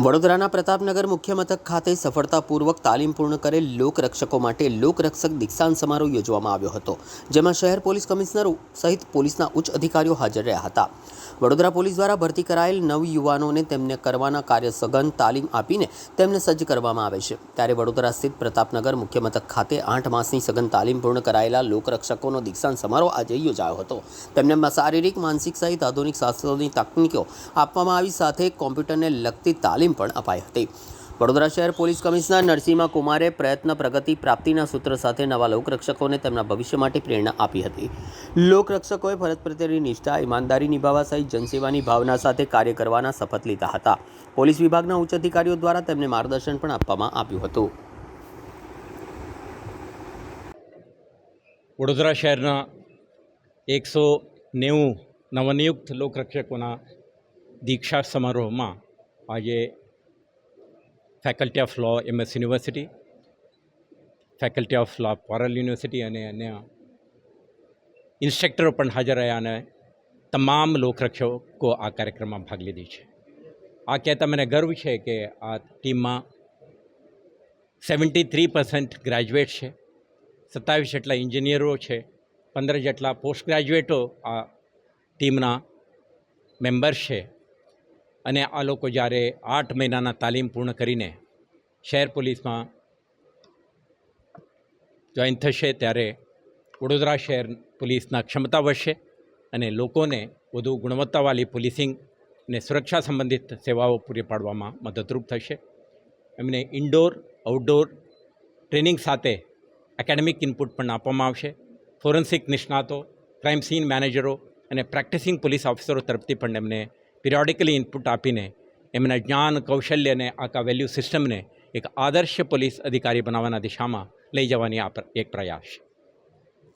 વડોદરાના પ્રતાપનગર મુખ્ય મથક ખાતે સફળતાપૂર્વક તાલીમ પૂર્ણ કરેલ લોકરક્ષકો માટે લોકરક્ષક દીક્ષાંત સમારોહ યોજવામાં આવ્યો હતો, જેમાં શહેર પોલીસ કમિશનરો સહિત પોલીસના ઉચ્ચ અધિકારીઓ હાજર રહ્યા હતા। વડોદરા પોલીસ દ્વારા ભરતી કરાયેલ નવયુવાનોને તેમને કરવાના કાર્ય સઘન તાલીમ આપીને તેમને સજ્જ કરવામાં આવે છે। ત્યારે વડોદરા સ્થિત પ્રતાપનગર મુખ્ય મથક ખાતે 8 માસની સઘન તાલીમ પૂર્ણ કરાયેલા લોકરક્ષકોનો દીક્ષાંત સમારોહ આજે યોજાયો હતો। તેમને શારીરિક, માનસિક સહિત આધુનિક શાસ્ત્રોની તકનીકો આપવામાં આવી, સાથે કોમ્પ્યુટરને લગતી તાલીમ પણ અપાઈ હતી। વડોદરા શહેર પોલીસ કમિશનર નરસિંહ કુમારે પ્રયત્ન પ્રગતિ પ્રાપ્તિના સૂત્ર સાથે નવા લોકરક્ષકોને તેમના ભવિષ્ય માટે પ્રેરણા આપી હતી। લોકરક્ષકોએ ફરજ પ્રત્યેની નિષ્ઠા, ઈમાનદારી નિભાવવા સહિત જનસેવાની ભાવના સાથે કાર્ય કરવાના શપથ લીધા હતા। પોલીસ વિભાગના ઉચ્ચ અધિકારીઓ દ્વારા તેમને માર્ગદર્શન પણ આપવામાં આવ્યું હતું। વડોદરા શહેરના 190 નવનિયુક્ત લોકરક્ષકોના દીક્ષા સમારોહમાં આજે faculty of law MS university, faculty of law Parul university અને અન્ય ઇન્સ્ટ્રક્ટરો પણ હાજર રહ્યા અને તમામ લોકરક્ષકો આ કાર્યક્રમમાં ભાગ લીધી છે। આ કહેતા મને ગર્વ છે કે આ ટીમમાં 73% ગ્રેજ્યુએટ છે, 27 જેટલા એન્જિનિયરો છે, 15 જેટલા પોસ્ટ ગ્રેજ્યુએટો આ ટીમના મેમ્બર્સ છે। અને આ લોકો જ્યારે 8 મહિનાના તાલીમ પૂર્ણ કરીને શહેર પોલીસમાં જોઈન થશે ત્યારે વડોદરા શહેર પોલીસના ક્ષમતા વધશે અને લોકોને વધુ ગુણવત્તાવાળી પોલીસિંગ અને સુરક્ષા સંબંધિત સેવાઓ પૂરી પાડવામાં મદદરૂપ થશે। એમને ઇન્ડોર આઉટડોર ટ્રેનિંગ સાથે એકેડેમિક ઇનપુટ પણ આપવામાં આવશે। ફોરેન્સિક નિષ્ણાતો, ક્રાઇમ સીન મેનેજરો અને પ્રેક્ટિસિંગ પોલીસ ઓફિસરો તરફથી પણ એમને પિરિયોડિકલી ઇનપુટ આપીને એમના જ્ઞાન, કૌશલ્ય અને આખા વેલ્યુ સિસ્ટમને એક આદર્શ પોલીસ અધિકારી બનાવવાના દિશામાં લઈ જવાની આ એક પ્રયાસ છે।